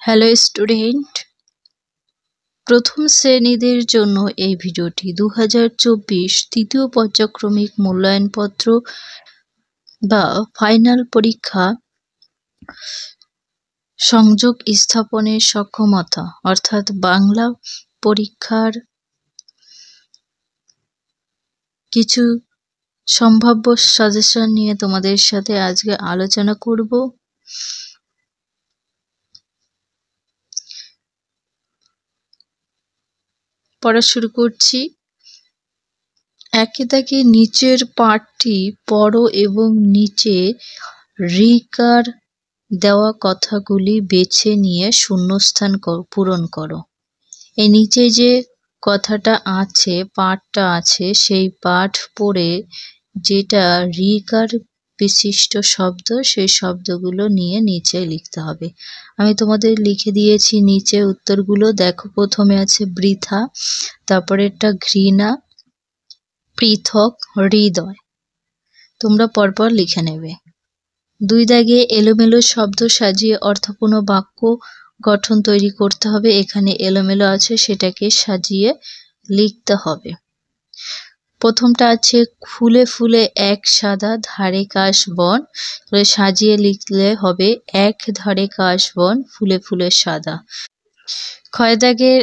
Hello student, প্রথম শ্রেণীদের জন্য এই ভিডিওটি 2024 তৃতীয় পর্যায়ক্রমিক মূল্যায়নপত্র বা ফাইনাল পরীক্ষা সংযোগ স্থাপনের সক্ষমতা অর্থাৎ বাংলা পরীক্ষার কিছু সম্ভাব্য সাজেশন নিয়ে তোমাদের সাথে আজকে আলোচনা করব। পড়া শুরু করছি। একে দাগে নিচের পাঠটি পড়ো এবং নিচে রিকার দেওয়া কথাগুলি বেছে নিয়ে শূন্যস্থান পূরণ করো। এই নিচে যে কথাটা আছে, পাঠটা আছে, সেই পাঠ পড়ে যেটা রিকার বিশিষ্ট শব্দ সেই শব্দগুলো নিয়ে নিচে লিখতে হবে। আমি তোমাদের লিখে দিয়েছি নিচে উত্তরগুলো। দেখো, প্রথমে আছে বৃথা, তারপরে একটা ঘৃণা, পৃথক, হৃদয়। তোমরা পরপর লিখে নেবে। 2 দাগে এলোমেলো শব্দ সাজিয়ে অর্থপূর্ণ বাক্য গঠন তৈরি করতে হবে। এখানে এলোমেলো আছে, সেটাকে সাজিয়ে লিখতে হবে। প্রথমটা আছে ফুলে ফুলে এক সাদা ধারে কাশ বন, সাজিয়ে লিখলে হবে এক ধারে কাশ বন ফুলে ফুলে সাদা। ক্ষয় দাগের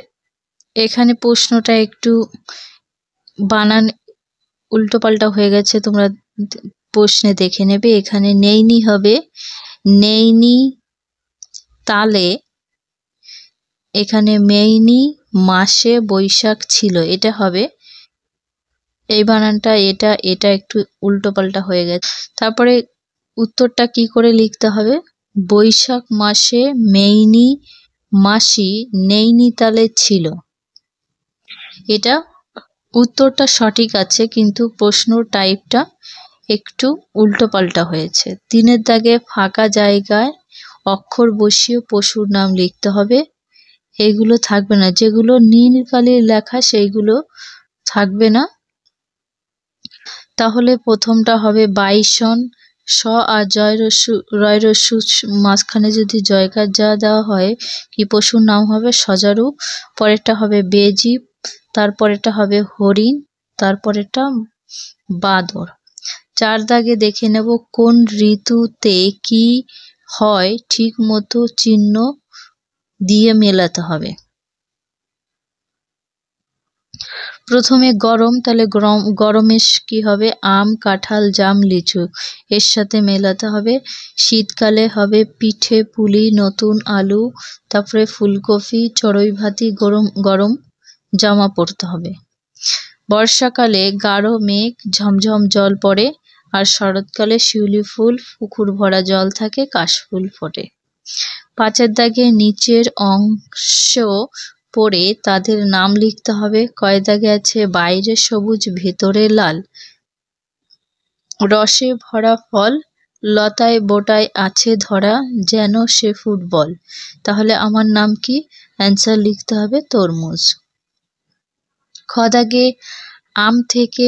এখানে প্রশ্নটা একটু বানান উল্টোপাল্টা হয়ে গেছে, তোমরা প্রশ্নে দেখে নেবে। এখানে নেইনি হবে নেইনি তালে, এখানে মেইনি মাসে বৈশাখ ছিল, এটা হবে এই বানানটা, এটা একটু উল্টোপাল্টা হয়ে গেছে। তারপরে উত্তরটা কি করে লিখতে হবে, বৈশাখ মাসে মেইনি মাসি নেইনিতালে ছিল। এটা উত্তরটা সঠিক আছে, কিন্তু প্রশ্ন টাইপটা একটু উল্টোপাল্টা হয়েছে। 3 দাগে ফাঁকা জায়গায় অক্ষর বসিয়ে পশুর নাম লিখতে হবে। এগুলো থাকবে না, যেগুলো নীল কালির লেখা সেইগুলো থাকবে না। তাহলে প্রথমটা হবে বাইসন, স আর রয় রস্যু মাঝখানে যদি জয়কার যা দেওয়া হয় কি পশুর নাম হবে সজারু। পরেরটা হবে বেজি, তারপরেরটা হবে হরিণ, তারপরেরটা বাদর। 4 দাগে দেখে নেব কোন ঋতুতে কি হয়, ঠিক মতো চিহ্ন দিয়ে মেলাতে হবে। প্রথমে গরম, তাহলে গরমে কি হবে, আম, কাঁঠাল, জাম, লিচু, এর সাথে মেলাতে হবে। শীতকালে হবে পিঠে পুলি, নতুন আলু, তারপরে ফুলকপি, চড়ুই ভাতি, গরম গরম জামা পরতে হবে। বর্ষাকালে গাঢ় মেঘ, ঝমঝম জল পড়ে, আর শরৎকালে শিউলি ফুল, পুকুর ভরা জল থাকে, কাশফুল ফোটে। 5 দাগে নিচের অংশ পড়ে তাদের নাম লিখতে হবে। কয় দাগে আছে বাইরে সবুজ ভেতরে লাল, রসে ভরা ফল, লতায় বোটায় আছে ধরা, যেন সে ফুটবল। তাহলে আমার নাম কি, অ্যান্সার লিখতে হবে তরমুজ। খ দাগে আম থেকে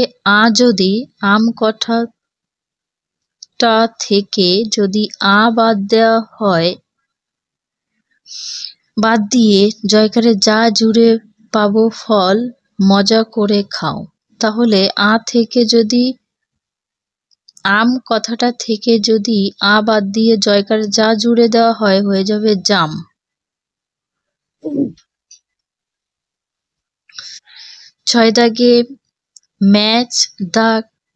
যদি আম কথাটা থেকে যদি বাদ দেওয়া হয়, বাদ দিয়ে জয়কারে যা জুড়ে পাবো ফল মজা করে খাও। তাহলে থেকে যদি আম কথাটা থেকে যদি বাদ দিয়ে জয়কারে যা জুড়ে দেওয়া হয় হয়ে যাবে জাম। ছয় দাগে match the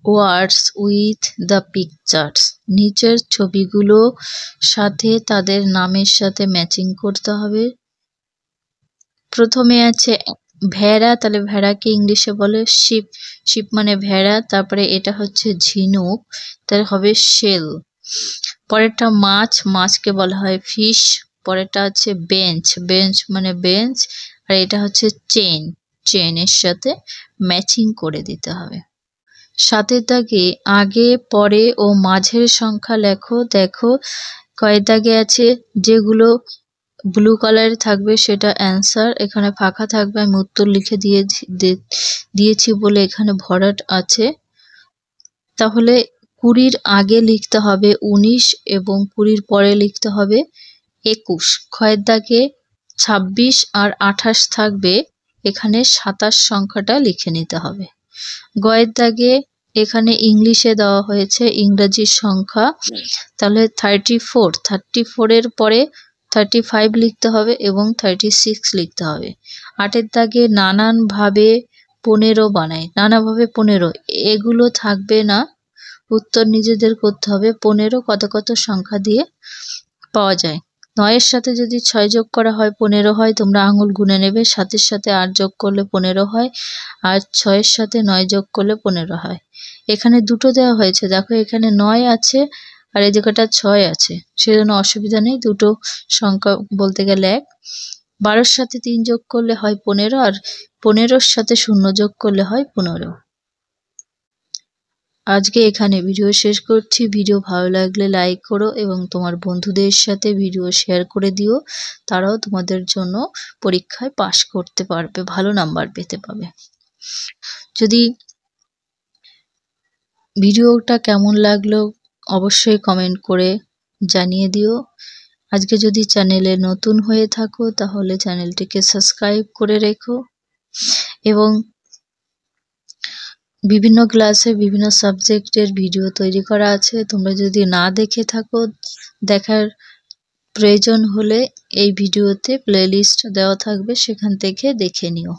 words with the pictures, নিচের ছবিগুলো সাথে তাদের নামের সাথে ম্যাচিং করতে হবে। প্রথমে আছে ভেড়া, তাহলে ভেড়াকে ইংলিশে বলে শিপ, শিপ মানে ভেড়া। তারপরে এটা হচ্ছে ঝিনুক, তাহলে হবে শেল। পরেরটা মাছ, মাছকে বলা হয় ফিশ। পরেরটা আছে বেঞ্চ, বেঞ্চ মানে বেঞ্চ। আর এটা হচ্ছে চেন, চেনের সাথে ম্যাচিং করে দিতে হবে। 7 দাগে আগে পরে ও মাঝের সংখ্যা লেখো। দেখো কয় দাগে আছে, যেগুলো ব্লু কালারে থাকবে সেটা অ্যান্সার, এখানে ফাঁকা থাকবে, আমি উত্তর লিখে দিয়েছি বলে এখানে ভরাট আছে। তাহলে 20 আগে লিখতে হবে 19 এবং 20 পরে লিখতে হবে 21, ক্ষয়ের দাগে 26 আর 28 থাকবে, এখানে 27 সংখ্যাটা লিখে নিতে হবে। গয়ের দাগে এখানে ইংলিশে দেওয়া হয়েছে ইংরেজি সংখ্যা, তাহলে 34 এর পরে 35 লিখতে হবে এবং 36 লিখতে হবে। 8-এর দাগে নানানভাবে 15 বানায়, নানাভাবে 15, এগুলো থাকবে না, উত্তর নিজেদের করতে হবে। 15 কত কত সংখ্যা দিয়ে পাওয়া যায়। 9-এর সাথে যদি 6 যোগ করা হয় 15 হয়, তোমরা আঙুল গুনে নেবে। 7-এর সাথে 8 যোগ করলে 15 হয়, আর 6-এর সাথে 9 যোগ করলে 15 হয়। এখানে দুটো দেওয়া হয়েছে, দেখো এখানে 9 আছে আর এই জায়গাটা 6 আছে, সেজন্য অসুবিধা নেই, দুটো সংখ্যা বলতে গেলে এক। 12-এর সাথে 3 যোগ করলে হয় 15, আর 15-র সাথে 0 যোগ করলে হয় 15। আজকে এখানে ভিডিও শেষ করছি। ভিডিও ভালো লাগলে লাইক করো এবং তোমার বন্ধুদের সাথে ভিডিও শেয়ার করে দিও, তারাও তোমাদের জন্য পরীক্ষায় পাশ করতে পারবে, ভালো নাম্বার পেতে পাবে। যদি ভিডিওটা কেমন লাগলো অবশ্যই কমেন্ট করে জানিয়ে দিও। আজকে যদি চ্যানেলে নতুন হয়ে থাকো তাহলে চ্যানেলটিকে সাবস্ক্রাইব করে রেখো, এবং বিভিন্ন ক্লাসে বিভিন্ন সাবজেক্টের ভিডিও তৈরি করা আছে, তোমরা যদি না দেখে থাকো, দেখার প্রয়োজন হলে এই ভিডিওতে প্লেলিস্ট দেওয়া থাকবে, সেখান থেকে দেখে নিও।